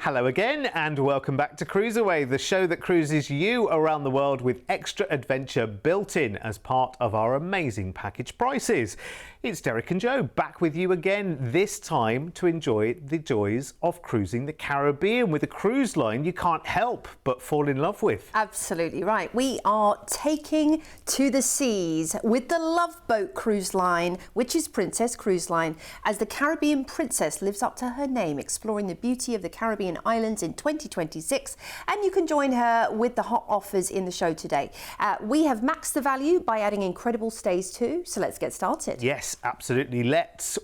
Hello again and welcome back to CruiseAway, the show that cruises you around the world with extra adventure built in as part of our amazing package prices. It's Derek and Joe back with you again, this time to enjoy the joys of cruising the Caribbean with a cruise line you can't help but fall in love with. Absolutely right. We are taking to the seas with the Love Boat cruise line, which is Princess Cruise Line, as the Caribbean princess lives up to her name, exploring the beauty of the Caribbean islands in 2026. And you can join her with the hot offers in the show today. We have maxed the value by adding incredible stays too, so let's get started. Yes, absolutely.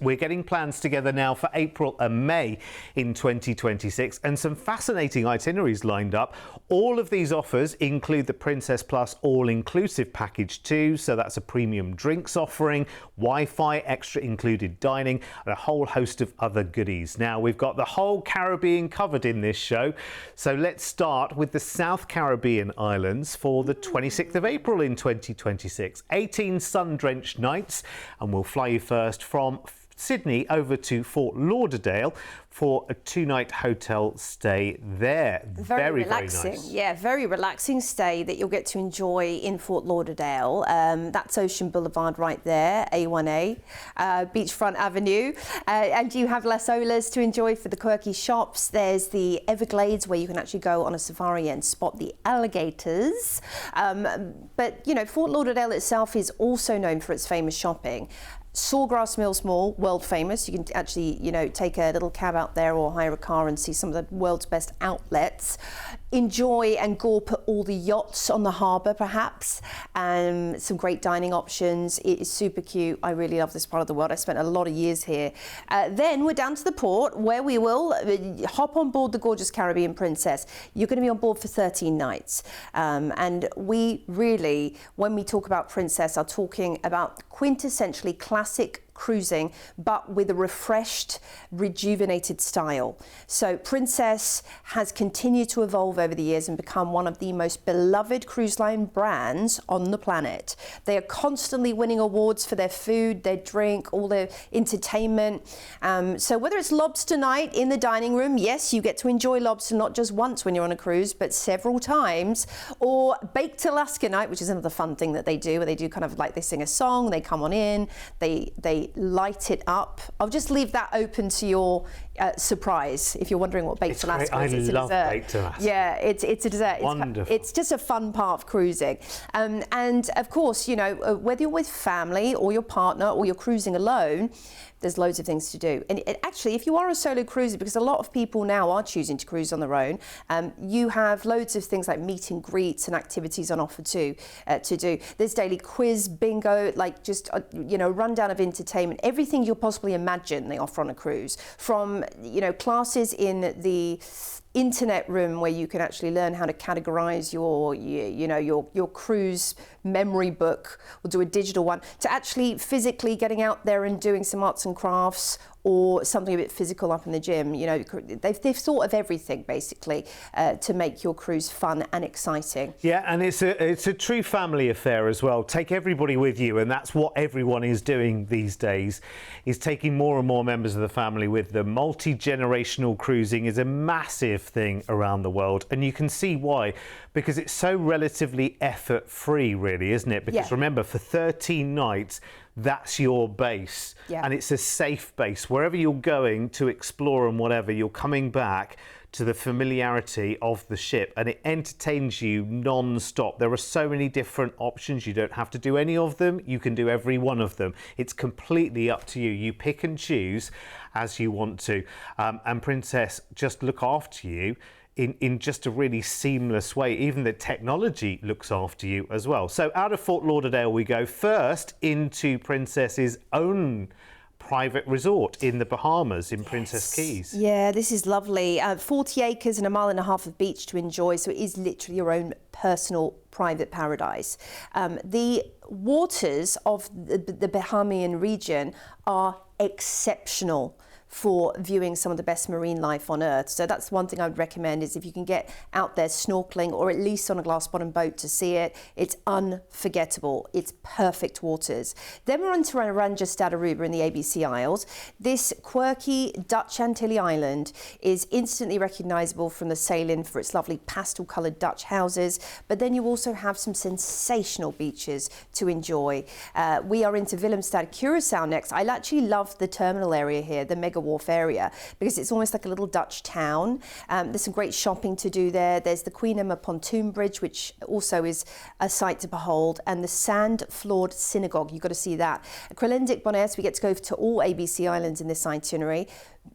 We're getting plans together now for April and May in 2026 and some fascinating itineraries lined up. All of these offers include the Princess Plus all-inclusive package too, so that's a premium drinks offering, Wi-Fi, extra included dining and a whole host of other goodies. Now we've got the whole Caribbean covered in this show, so let's start with the South Caribbean islands for the 26th of April in 2026. 18 sun-drenched nights, and we'll fly you first from Sydney over to Fort Lauderdale for a 2-night hotel stay there. Very relaxing. Very nice. Yeah, very relaxing stay that you'll get to enjoy in Fort Lauderdale. That's Ocean Boulevard right there, A1A, Beachfront Avenue. And you have Las Olas to enjoy for the quirky shops. There's the Everglades where you can actually go on a safari and spot the alligators. But, you know, Fort Lauderdale itself is also known for its famous shopping. Sawgrass Mills Mall, world famous. You can actually, you know, take a little cab out there or hire a car and see some of the world's best outlets. Enjoy and gawp at all the yachts on the harbour, perhaps. Some great dining options. It is super cute. I really love this part of the world. I spent a lot of years here. Then we're down to the port where we will hop on board the gorgeous Caribbean Princess. You're going to be on board for 13 nights. And we really, when we talk about Princess, are talking about quintessentially classic cruising, but with a refreshed, rejuvenated style. So Princess has continued to evolve over the years and become one of the most beloved cruise line brands on the planet. They are constantly winning awards for their food, their drink, all their entertainment. So whether it's lobster night in the dining room, yes, you get to enjoy lobster not just once when you're on a cruise, but several times, or baked Alaska night, which is another fun thing that they do, where they do kind of like they sing a song, they come on in, they light it up. I'll just leave that open to your surprise if you're wondering what baked Alaska is. It's a dessert. Baked Alaska. Yeah, it's a dessert. Wonderful. It's just a fun part of cruising. And of course, you know, whether you're with family or your partner or you're cruising alone, there's loads of things to do. And actually, if you are a solo cruiser, because a lot of people now are choosing to cruise on their own, you have loads of things like meet and greets and activities on offer too, to do. There's daily quiz, bingo, like just, you know, rundown of entertainment, everything you'll possibly imagine they offer on a cruise. From, you know, classes in the internet room where you can actually learn how to categorize your cruise memory book. We'll do a digital one, to actually physically getting out there and doing some arts and crafts or something a bit physical up in the gym. You know, they've thought of everything basically to make your cruise fun and exciting. Yeah, and it's a true family affair as well. Take everybody with you, and that's what everyone is doing these days, is taking more and more members of the family with them. Multi-generational cruising is a massive thing around the world, and you can see why, because it's so relatively effort-free, really, isn't it? Because remember, for 13 nights, that's your base, and it's a safe base. Wherever you're going to explore and whatever, you're coming back to the familiarity of the ship, and it entertains you non-stop. There are so many different options. You don't have to do any of them. You can do every one of them. It's completely up to you. You pick and choose as you want to. And Princess just look after you in just a really seamless way. Even the technology looks after you as well. So out of Fort Lauderdale we go first into Princess's own private resort in the Bahamas, in Princess Keys. Yeah, this is lovely. 40 acres and 1.5 miles of beach to enjoy, so it is literally your own personal private paradise. The waters of the Bahamian region are exceptional for viewing some of the best marine life on Earth. So that's one thing I would recommend, is if you can get out there snorkeling or at least on a glass bottom boat to see it, it's unforgettable. It's perfect waters. Then we're on to Ranjastad Aruba in the ABC Isles. This quirky Dutch Antilles island is instantly recognisable from the sail-in for its lovely pastel-coloured Dutch houses, but then you also have some sensational beaches to enjoy. We are into Willemstad, Curaçao next. I actually love the terminal area here, the Mega Wharf area, because it's almost like a little Dutch town. There's some great shopping to do there. There's the Queen Emma Pontoon Bridge, which also is a sight to behold, and the sand-floored synagogue. You've got to see that. Krelendik Bonaire, we get to go to all ABC islands in this itinerary.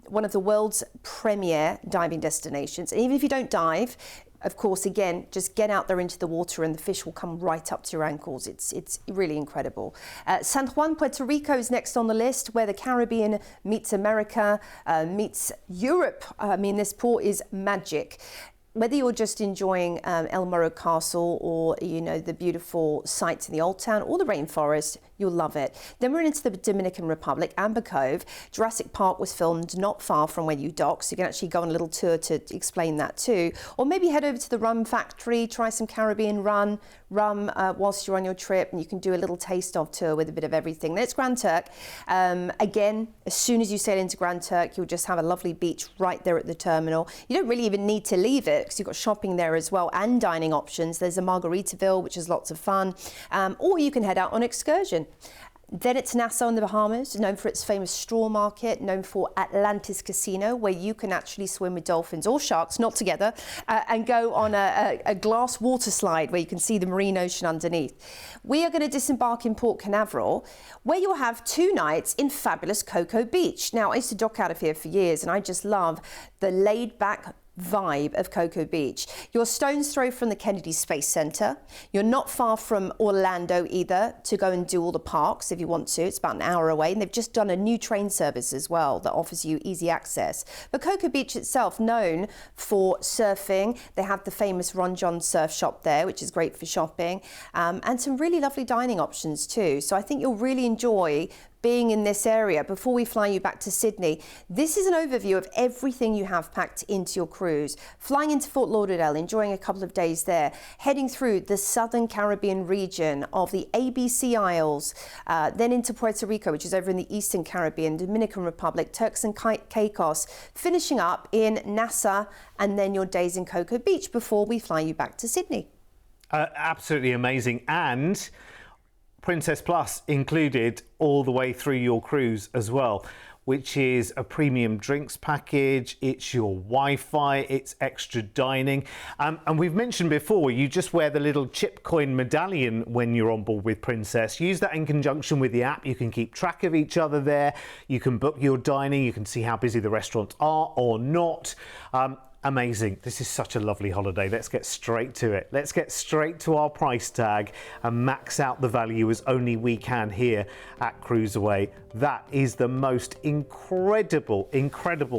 One of the world's premier diving destinations. And even if you don't dive, of course, again, just get out there into the water and the fish will come right up to your ankles. It's really incredible. San Juan, Puerto Rico is next on the list, where the Caribbean meets America, meets Europe. I mean, this port is magic. Whether you're just enjoying El Morro Castle or, you know, the beautiful sights in the Old Town or the rainforest, you'll love it. Then we're into the Dominican Republic, Amber Cove. Jurassic Park was filmed not far from where you dock, so you can actually go on a little tour to explain that too. Or maybe head over to the rum factory, try some Caribbean rum whilst you're on your trip, and you can do a little taste-of tour with a bit of everything. Then it's Grand Turk. Again, as soon as you sail into Grand Turk, you'll just have a lovely beach right there at the terminal. You don't really even need to leave it, because you've got shopping there as well and dining options. There's a Margaritaville, which is lots of fun, or you can head out on excursion. Then it's Nassau in the Bahamas, known for its famous straw market, known for Atlantis Casino, where you can actually swim with dolphins or sharks, not together, and go on a glass water slide where you can see the marine ocean underneath. We are going to disembark in Port Canaveral, where you'll have 2 nights in fabulous Cocoa Beach. Now, I used to dock out of here for years, and I just love the laid-back vibe of Cocoa Beach. You're a stone's throw from the Kennedy Space Center. You're not far from Orlando either to go and do all the parks if you want to. It's about an hour away, and they've just done a new train service as well that offers you easy access. But Cocoa Beach itself, known for surfing, they have the famous Ron John surf shop there, which is great for shopping, and some really lovely dining options too. So I think you'll really enjoy being in this area. Before we fly you back to Sydney, this is an overview of everything you have packed into your cruise. Flying into Fort Lauderdale, enjoying a couple of days there, heading through the southern Caribbean region of the ABC Isles, then into Puerto Rico, which is over in the eastern Caribbean, Dominican Republic, Turks and Caicos, finishing up in Nassau, and then your days in Cocoa Beach before we fly you back to Sydney. Absolutely amazing. And Princess Plus included all the way through your cruise as well, which is a premium drinks package, it's your Wi-Fi, it's extra dining. And we've mentioned before, you just wear the little chip coin medallion when you're on board with Princess. Use that in conjunction with the app. You can keep track of each other there. You can book your dining. You can see how busy the restaurants are or not. Amazing. This is such a lovely holiday. Let's get straight to it. Let's get straight to our price tag and max out the value as only we can here at CruiseAway. That is the most incredible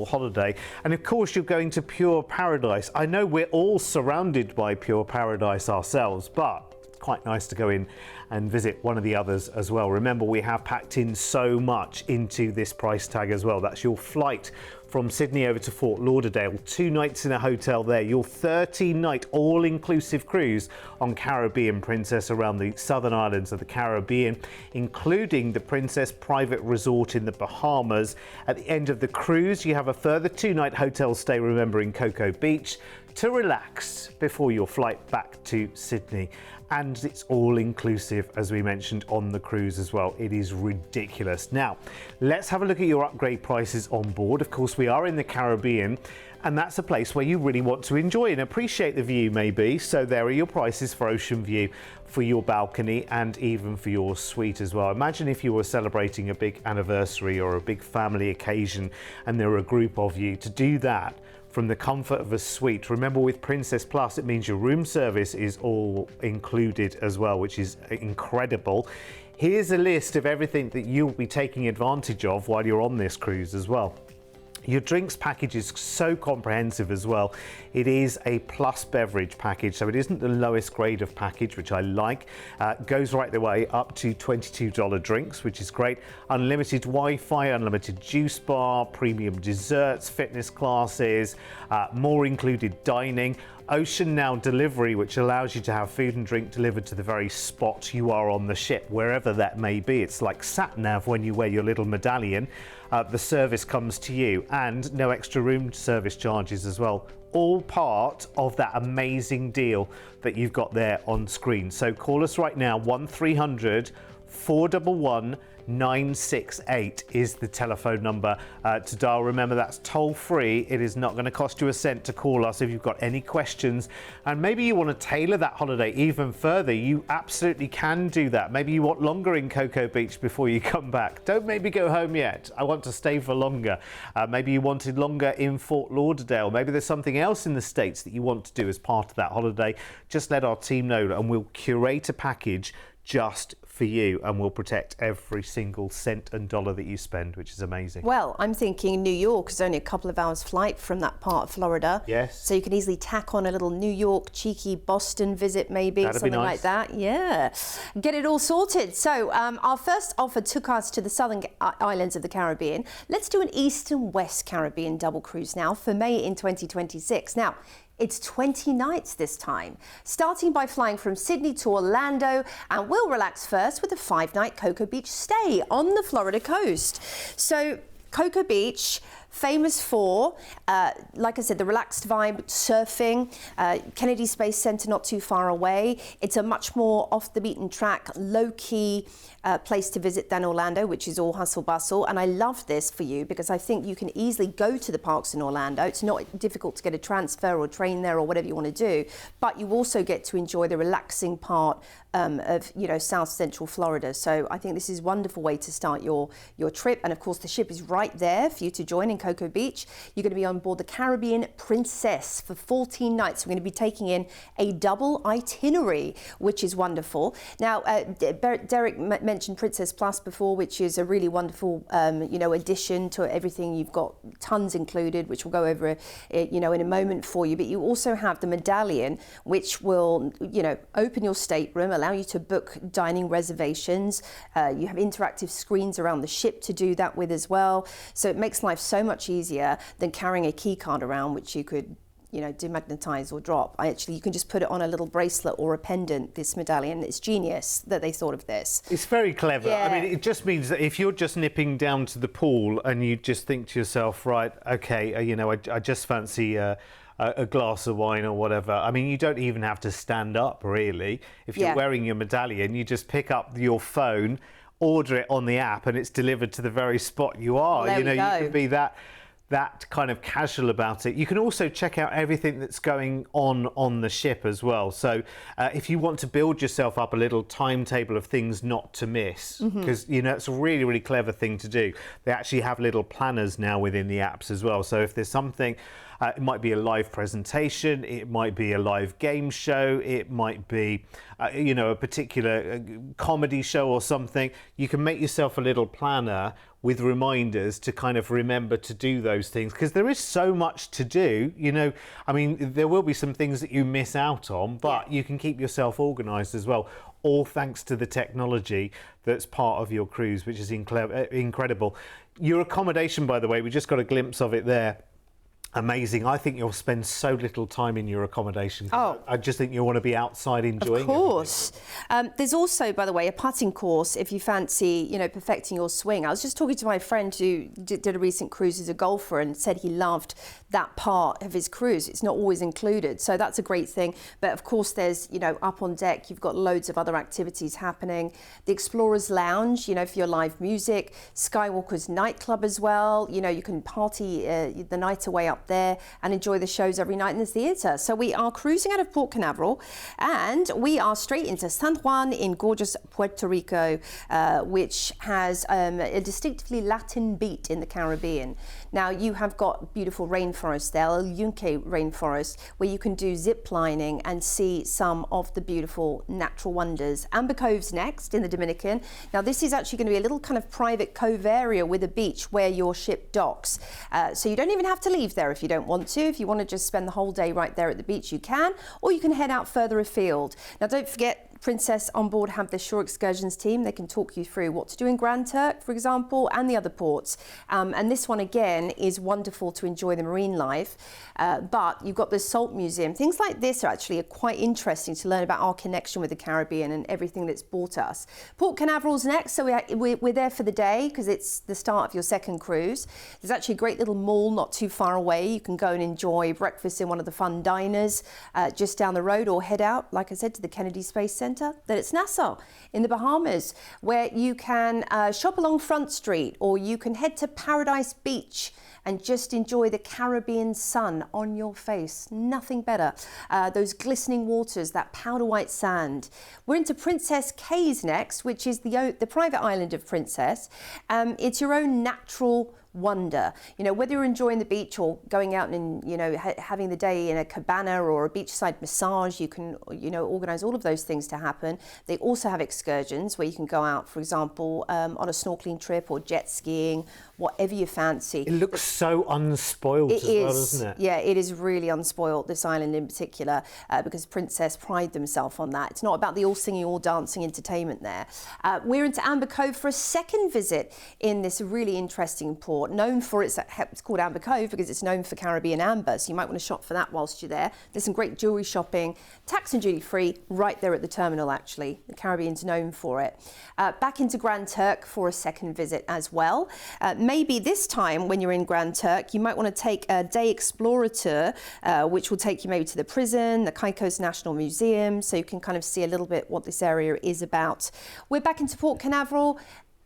holiday. And of course, you're going to pure paradise. I know we're all surrounded by pure paradise ourselves, but quite nice to go in and visit one of the others as well. Remember, we have packed in so much into this price tag as well. That's your flight from Sydney over to Fort Lauderdale, 2 nights in a hotel there, your 13-night all-inclusive cruise on Caribbean Princess around the southern islands of the Caribbean, including the Princess Private Resort in the Bahamas. At the end of the cruise, you have a further 2-night hotel stay, remember, in Cocoa Beach to relax before your flight back to Sydney. And it's all inclusive, as we mentioned, on the cruise as well. It is ridiculous. Now, let's have a look at your upgrade prices on board. Of course, we are in the Caribbean, and that's a place where you really want to enjoy and appreciate the view, maybe. So there are your prices for ocean view, for your balcony, and even for your suite as well. Imagine if you were celebrating a big anniversary or a big family occasion, and there were a group of you. To do that from the comfort of a suite. Remember, with Princess Plus, it means your room service is all included as well, which is incredible. Here's a list of everything that you'll be taking advantage of while you're on this cruise as well. Your drinks package is so comprehensive as well. It is a plus beverage package, so it isn't the lowest grade of package, which I like. Goes right the way up to $22 drinks, which is great. Unlimited Wi-Fi, unlimited juice bar, premium desserts, fitness classes, more included dining. Ocean Now delivery, which allows you to have food and drink delivered to the very spot you are on the ship, wherever that may be. It's like sat-nav when you wear your little medallion. The service comes to you, and no extra room service charges as well. All part of that amazing deal that you've got there on screen. So call us right now, 1300 411 968 is the telephone number to dial. Remember, that's toll free. It is not going to cost you a cent to call us if you've got any questions. And maybe you want to tailor that holiday even further. You absolutely can do that. Maybe you want longer in Cocoa Beach before you come back. Don't maybe go home yet. I want to stay for longer. Maybe you wanted longer in Fort Lauderdale. Maybe there's something else in the States that you want to do as part of that holiday. Just let our team know and we'll curate a package just for you, and we'll protect every single cent and dollar that you spend, which is amazing. Well, I'm thinking New York is only a couple of hours flight from that part of Florida. Yes. So you can easily tack on a little New York, cheeky Boston visit maybe, That'd be something nice. like that. Yeah. Get it all sorted. So our first offer took us to the southern islands of the Caribbean. Let's do an east and west Caribbean double cruise now for May in 2026. Now, it's 20 nights this time, starting by flying from Sydney to Orlando, and we'll relax first with a 5-night Cocoa Beach stay on the Florida coast. So Cocoa Beach, famous for, like I said, the relaxed vibe, surfing, Kennedy Space Center not too far away. It's a much more off the beaten track, low-key place to visit than Orlando, which is all hustle bustle. And I love this for you because I think you can easily go to the parks in Orlando. It's not difficult to get a transfer or train there or whatever you want to do, but you also get to enjoy the relaxing part of, you know, South Central Florida. So I think this is a wonderful way to start your trip. And of course, the ship is right there for you to join in Cocoa Beach. You're going to be on board the Caribbean Princess for 14 nights. We're going to be taking in a double itinerary, which is wonderful. Now, Derek mentioned Princess Plus before, which is a really wonderful, you know, addition to everything. You've got tons included, which we'll go over, you know, in a moment for you. But you also have the medallion, which will, you know, open your stateroom, allow you to book dining reservations. You have interactive screens around the ship to do that with as well. So it makes life so much easier than carrying a key card around, which you could, you know, demagnetize or drop. You can just put it on a little bracelet or a pendant, this medallion. It's genius that they thought of this. It's very clever. Yeah. I mean, it just means that if you're just nipping down to the pool and you just think to yourself, right, okay, you know, I just fancy a glass of wine or whatever. I mean, you don't even have to stand up, really. If you're wearing your medallion, you just pick up your phone, order it on the app, and it's delivered to the very spot you are. Well, you know, you can be that kind of casual about it. You can also check out everything that's going on the ship as well. So if you want to build yourself up a little timetable of things not to miss, because, you know, it's a really, really clever thing to do. They actually have little planners now within the apps as well. So if there's something, it might be a live presentation, it might be a live game show, it might be, you know, a particular comedy show or something. You can make yourself a little planner with reminders to kind of remember to do those things, because there is so much to do. You know, I mean, there will be some things that you miss out on, but you can keep yourself organised as well, all thanks to the technology that's part of your cruise, which is incredible. Your accommodation, by the way, we just got a glimpse of it there. Amazing. I think you'll spend so little time in your accommodation. Oh. I just think you'll want to be outside enjoying it. Of course. There's also, by the way, a putting course if you fancy, you know, perfecting your swing. I was just talking to my friend who did a recent cruise as a golfer and said he loved that part of his cruise. It's not always included, so that's a great thing. But of course, there's, you know, up on deck, you've got loads of other activities happening. The Explorer's Lounge, you know, for your live music. Skywalker's nightclub as well. You know, you can party the night away up out there and enjoy the shows every night in the theatre. So we are cruising out of Port Canaveral and we are straight into San Juan in gorgeous Puerto Rico, which has a distinctively Latin beat in the Caribbean. Now you have got beautiful rainforest there, El Yunque rainforest, where you can do zip lining and see some of the beautiful natural wonders. Amber Cove's next in the Dominican. Now this is actually going to be a little kind of private cove area with a beach where your ship docks. So you don't even have to leave there if you don't want to. If you want to just spend the whole day right there at the beach, you can, or you can head out further afield. Now don't forget, Princess on board have the shore excursions team. They can talk you through what to do in Grand Turk, for example, and the other ports. And this one again is wonderful to enjoy the marine life. But you've got the Salt Museum. Things like this are actually quite interesting to learn about our connection with the Caribbean and everything that's brought us. Port Canaveral's next, so we're there for the day because it's the start of your second cruise. There's actually a great little mall not too far away. You can go and enjoy breakfast in one of the fun diners just down the road, or head out, like I said, to the Kennedy Space Center. Then it's Nassau in the Bahamas, where you can shop along Front Street, or you can head to Paradise Beach and just enjoy the Caribbean sun on your face. Nothing better. Those glistening waters, that powder white sand. We're into Princess Cays next, which is the private island of Princess. It's your own natural wonder. You know, whether you're enjoying the beach or going out and, you know, having the day in a cabana or a beachside massage, you can, you know, organise all of those things to happen. They also have excursions where you can go out, for example, on a snorkeling trip or jet skiing, whatever you fancy. It looks so unspoiled as well, doesn't it? Yeah, it is really unspoiled, this island in particular, because Princess pride themselves on that. It's not about the all singing, all dancing entertainment there. We're into Amber Cove for a second visit in this really interesting port, known for it's called Amber Cove because it's known for Caribbean amber, so you might want to shop for that whilst you're there. There's some great jewellery shopping, tax and duty free, right there at the terminal actually. The Caribbean's known for it. Back into Grand Turk for a second visit as well. Maybe this time when you're in Grand Turk, you might want to take a day explorer tour, which will take you maybe to the prison, the Caicos National Museum, so you can kind of see a little bit what this area is about. We're back into Port Canaveral.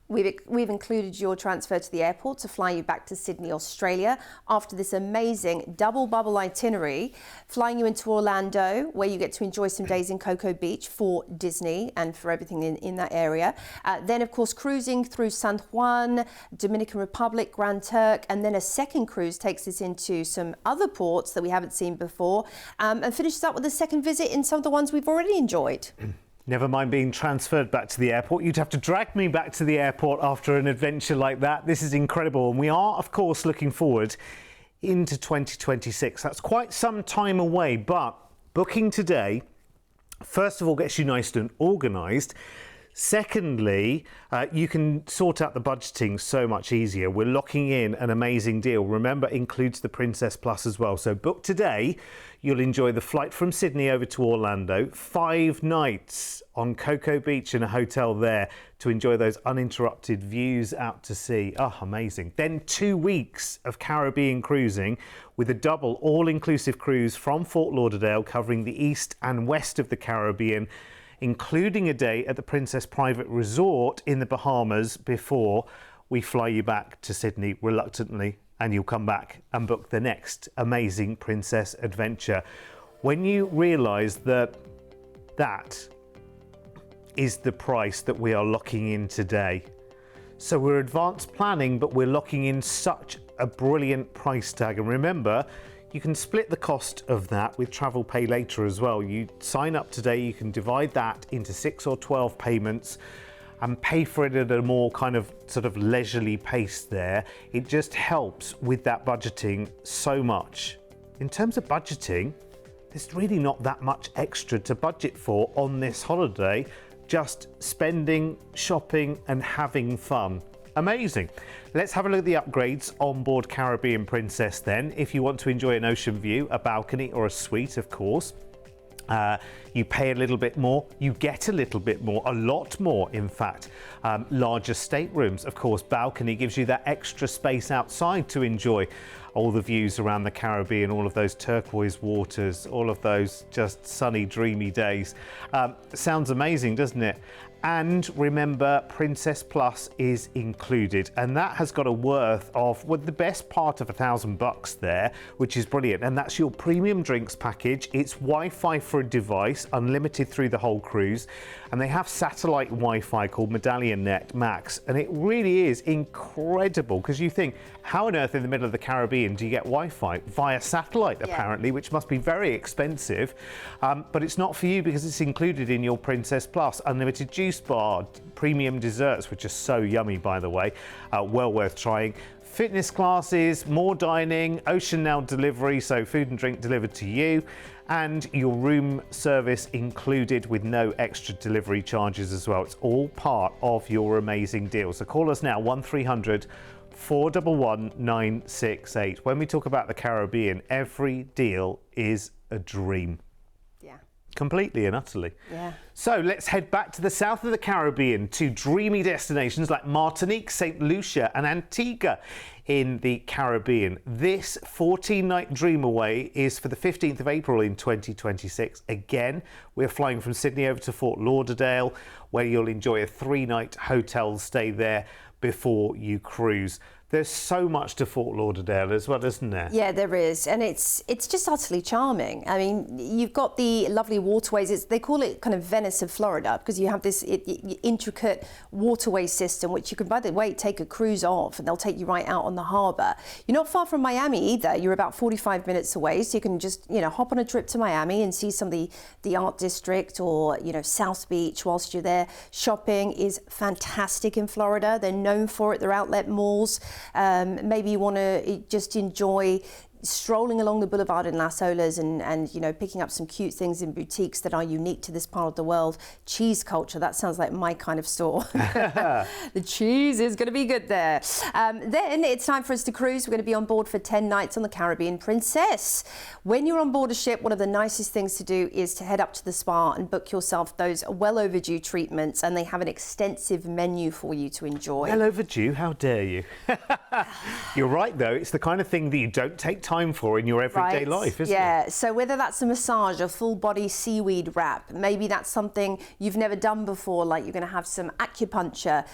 We've included your transfer to the airport to fly you back to Sydney, Australia, after this amazing double bubble itinerary, flying you into Orlando, where you get to enjoy some days in Cocoa Beach for Disney and for everything in that area. Then, of course, cruising through San Juan, Dominican Republic, Grand Turk, and then a second cruise takes us into some other ports that we haven't seen before, and finishes up with a second visit in some of the ones we've already enjoyed. Never mind being transferred back to the airport. You'd have to drag me back to the airport after an adventure like that. This is incredible. And we are, of course, looking forward into 2026. That's quite some time away, but booking today, first of all, gets you nice and organised. Secondly, you can sort out the budgeting so much easier. We're locking in an amazing deal. Remember, includes the Princess Plus as well. So book today. You'll enjoy the flight from Sydney over to Orlando, 5 nights on Cocoa Beach in a hotel there to enjoy those uninterrupted views out to sea. Oh, amazing. Then 2 weeks of Caribbean cruising with a double all-inclusive cruise from Fort Lauderdale covering the east and west of the Caribbean, including a day at the Princess Private Resort in the Bahamas before we fly you back to Sydney reluctantly, and you'll come back and book the next amazing Princess adventure. When you realise that that is the price that we are locking in today. So we're advanced planning, but we're locking in such a brilliant price tag. And remember, you can split the cost of that with Travel Pay Later as well. You sign up today, you can divide that into 6 or 12 payments and pay for it at a more kind of sort of leisurely pace there. It just helps with that budgeting so much. In terms of budgeting, there's really not that much extra to budget for on this holiday, just spending, shopping and having fun. Amazing. Let's have a look at the upgrades on board Caribbean Princess then. If you want to enjoy an ocean view, a balcony or a suite, of course, you pay a little bit more, you get a little bit more, a lot more in fact. Larger staterooms, of course, balcony gives you that extra space outside to enjoy all the views around the Caribbean, all of those turquoise waters, all of those just sunny, dreamy days. Sounds amazing, doesn't it? And remember, Princess Plus is included, and that has got a worth of, well, the best part of $1,000 there, which is brilliant. And that's your premium drinks package. It's Wi-Fi for a device, unlimited through the whole cruise, and they have satellite Wi-Fi called Medallion Net Max, and it really is incredible because you think, how on earth in the middle of the Caribbean do you get Wi-Fi via satellite? Apparently, which must be very expensive, but it's not for you because it's included in your Princess Plus. Unlimited juice bar, premium desserts, which are so yummy, by the way, well worth trying. Fitness classes, more dining, Ocean Now delivery, so food and drink delivered to you, and your room service included with no extra delivery charges as well. It's all part of your amazing deal. So call us now, 1300 411 968. When we talk about the Caribbean, every deal is a dream. Yeah. Completely and utterly. Yeah. So let's head back to the south of the Caribbean to dreamy destinations like Martinique, St. Lucia and Antigua in the Caribbean. This 14-night dream away is for the 15th of April in 2026. Again, we're flying from Sydney over to Fort Lauderdale, where you'll enjoy a 3-night hotel stay there before you cruise. There's so much to Fort Lauderdale as well, isn't there? Yeah, there is, and it's just utterly charming. I mean, you've got the lovely waterways. They call it kind of Venice of Florida because you have this intricate waterway system, which you can, by the way, take a cruise off, and they'll take you right out on the harbour. You're not far from Miami either. You're about 45 minutes away, so you can just, hop on a trip to Miami and see some of the art district or, South Beach whilst you're there. Shopping is fantastic in Florida. They're known for it. Their outlet malls. Maybe you want to just enjoy strolling along the boulevard in Las Olas and picking up some cute things in boutiques that are unique to this part of the world. Cheese culture, that sounds like my kind of store. The cheese is going to be good there. Then it's time for us to cruise. We're going to be on board for 10 nights on the Caribbean Princess. When you're on board a ship, one of the nicest things to do is to head up to the spa and book yourself those well overdue treatments, and they have an extensive menu for you to enjoy. Well overdue, how dare you? You're right though, it's the kind of thing that you don't take time for in your everyday life, isn't it? Yeah, so whether that's a massage, a full body seaweed wrap, maybe that's something you've never done before, like you're going to have some acupuncture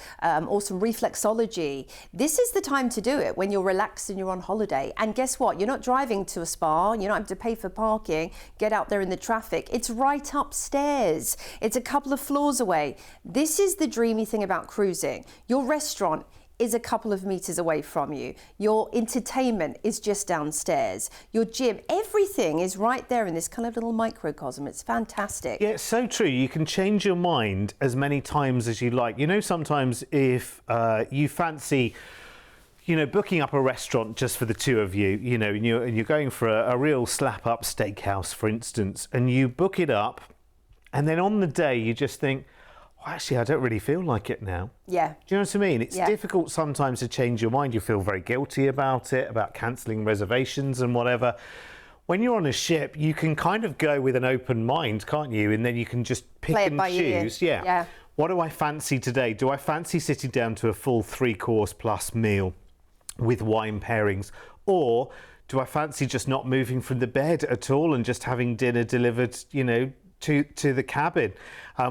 or some reflexology. This is the time to do it when you're relaxed and you're on holiday. And guess what? You're not driving to a spa, you don't have to pay for parking, get out there in the traffic. It's right upstairs. It's a couple of floors away. This is the dreamy thing about cruising. Your restaurant is a couple of meters away from you. Your entertainment is just downstairs. Your gym, everything is right there in this kind of little microcosm. It's fantastic. Yeah, it's so true. You can change your mind as many times as you like. Sometimes if you fancy booking up a restaurant just for the two of you, and you're going for a real slap-up steakhouse, for instance, and you book it up, and then on the day you just think, actually, I don't really feel like it now. Yeah. Do you know what I mean? It's difficult sometimes to change your mind. You feel very guilty about it, about cancelling reservations and whatever. When you're on a ship, you can kind of go with an open mind, can't you? And then you can just pick and choose. Yeah. What do I fancy today? Do I fancy sitting down to a full 3-course plus meal with wine pairings? Or do I fancy just not moving from the bed at all and just having dinner delivered, to the cabin,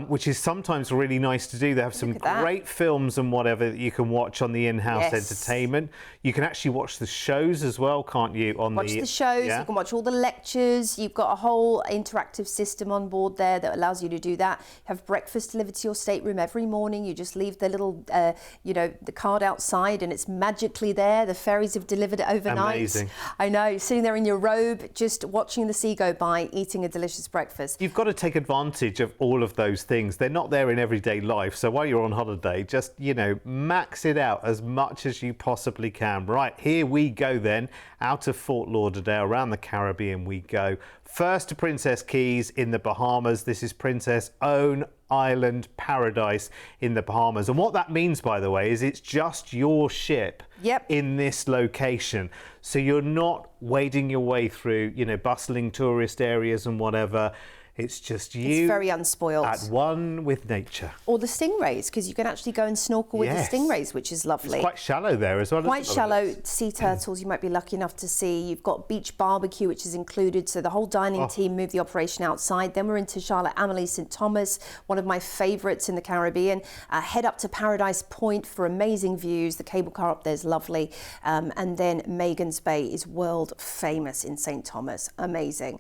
which is sometimes really nice to do. They have some great films and whatever that you can watch on the in-house entertainment. You can actually watch the shows as well, can't you? Watch the shows, you can watch all the lectures. You've got a whole interactive system on board there that allows you to do that. You have breakfast delivered to your stateroom every morning. You just leave the little, the card outside and it's magically there. The ferries have delivered it overnight. Amazing. I know, sitting there in your robe, just watching the sea go by, eating a delicious breakfast. You've got to take advantage of all of those things. They're not there in everyday life. So while you're on holiday, just, max it out as much as you possibly can. Right, here we go then. Out of Fort Lauderdale, around the Caribbean we go. First to Princess Keys in the Bahamas. This is Princess' own island paradise in the Bahamas. And what that means, by the way, is it's just your ship in this location. So you're not wading your way through, bustling tourist areas and whatever. It's just you. It's very unspoiled. At one with nature. Or the stingrays, because you can actually go and snorkel with Yes. the stingrays, which is lovely. It's quite shallow there as well. Quite isn't it? shallow. Sea turtles you might be lucky enough to see. You've got beach barbecue, which is included, so the whole dining team move the operation outside. Then we're into Charlotte Amalie St Thomas, one of my favourites in the Caribbean. Head up to Paradise Point for amazing views. The cable car up there is lovely. And then Megan's Bay is world famous in St Thomas. Amazing.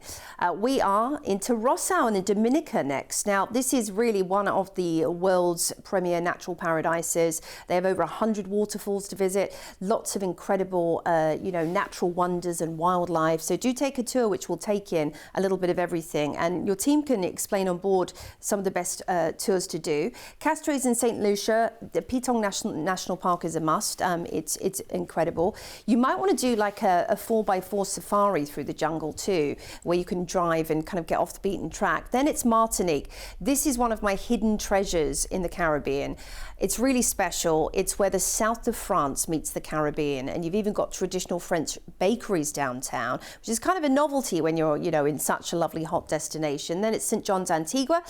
We are into Rossau in the Dominican next. Now, this is really one of the world's premier natural paradises. They have over 100 waterfalls to visit, lots of incredible, natural wonders and wildlife. So do take a tour, which will take in a little bit of everything. And your team can explain on board some of the best tours to do. Castres in St. Lucia, the Pitong National Park is a must. It's incredible. You might want to do like a 4x4 safari through the jungle too, where you can drive and kind of get off the beaten track. Then it's Martinique. This is one of my hidden treasures in the Caribbean. It's really special. It's where the south of France meets the Caribbean, and you've even got traditional French bakeries downtown, which is kind of a novelty when you're, in such a lovely hot destination. Then it's St. John's Antigua,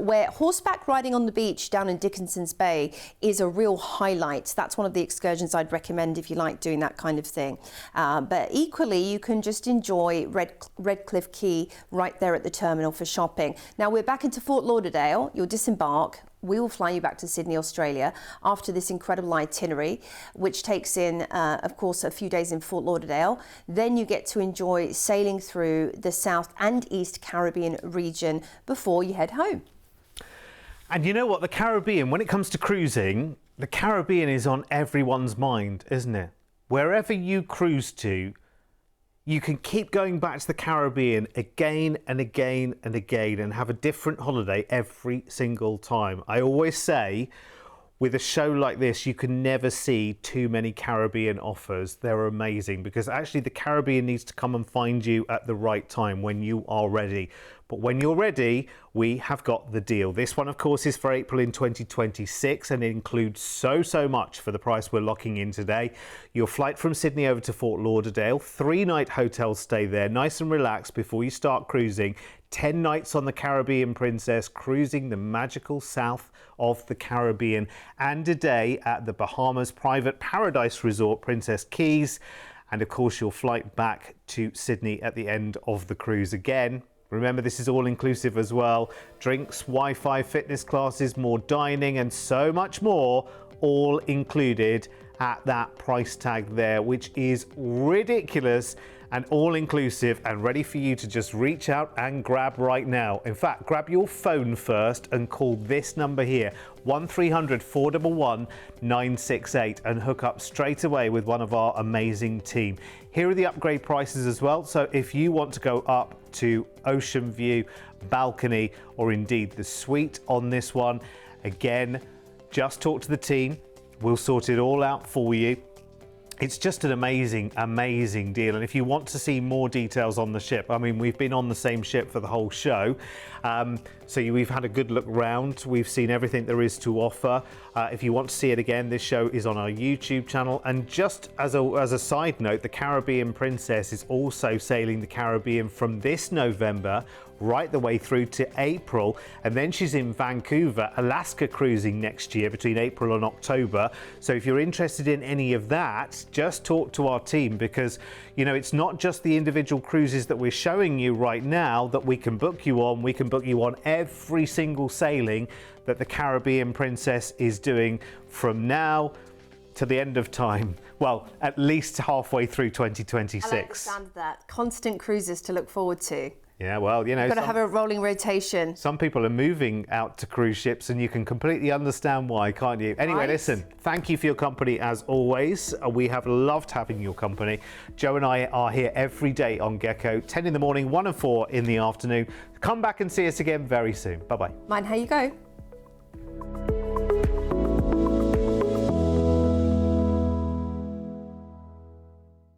where horseback riding on the beach down in Dickinson's Bay is a real highlight. That's one of the excursions I'd recommend if you like doing that kind of thing. But equally, you can just enjoy Redcliffe Quay right there at the terminal for shopping. Now we're back into Fort Lauderdale. You'll disembark. We will fly you back to Sydney, Australia after this incredible itinerary, which takes in, of course, a few days in Fort Lauderdale. Then you get to enjoy sailing through the South and East Caribbean region before you head home. And you know what? The Caribbean, when it comes to cruising, the Caribbean is on everyone's mind, isn't it? Wherever you cruise to, you can keep going back to the Caribbean again and again and again and have a different holiday every single time. I always say, with a show like this, you can never see too many Caribbean offers. They're amazing because actually the Caribbean needs to come and find you at the right time when you are ready. But when you're ready, we have got the deal. This one, of course, is for April in 2026 and it includes so much for the price we're locking in today. Your flight from Sydney over to Fort Lauderdale, 3-night hotel stay there, nice and relaxed before you start cruising. 10 nights on the Caribbean Princess, cruising the magical south of the Caribbean, and a day at the Bahamas Private Paradise Resort, Princess Keys. And of course, your flight back to Sydney at the end of the cruise again. Remember, this is all inclusive as well. Drinks, Wi-Fi, fitness classes, more dining and so much more, all included at that price tag there, which is ridiculous and all inclusive and ready for you to just reach out and grab right now. In fact, grab your phone first and call this number here, 1300 411 968, and hook up straight away with one of our amazing team. Here are the upgrade prices as well. So if you want to go up to ocean view, balcony, or indeed the suite on this one, again, just talk to the team. We'll sort it all out for you. It's just an amazing deal. And if you want to see more details on the ship, I mean, we've been on the same ship for the whole show. We've had a good look round. We've seen everything there is to offer. If you want to see it again, this show is on our YouTube channel. And just as a side note, the Caribbean Princess is also sailing the Caribbean from this November right the way through to April, and then she's in Vancouver, Alaska, cruising next year between April and October. So if you're interested in any of that, just talk to our team, because it's not just the individual cruises that we're showing you right now that we can book you on. We can book you on every single sailing that the Caribbean Princess is doing from now to the end of time. Well, at least halfway through 2026. I understand that. Constant cruises to look forward to. Yeah, well, You've got to have a rolling rotation. Some people are moving out to cruise ships, and you can completely understand why, can't you? Anyway, Right. Listen, thank you for your company as always. We have loved having your company. Joe and I are here every day on Gecko, 10 in the morning, 1 and 4 in the afternoon. Come back and see us again very soon. Bye-bye. Mind how you go.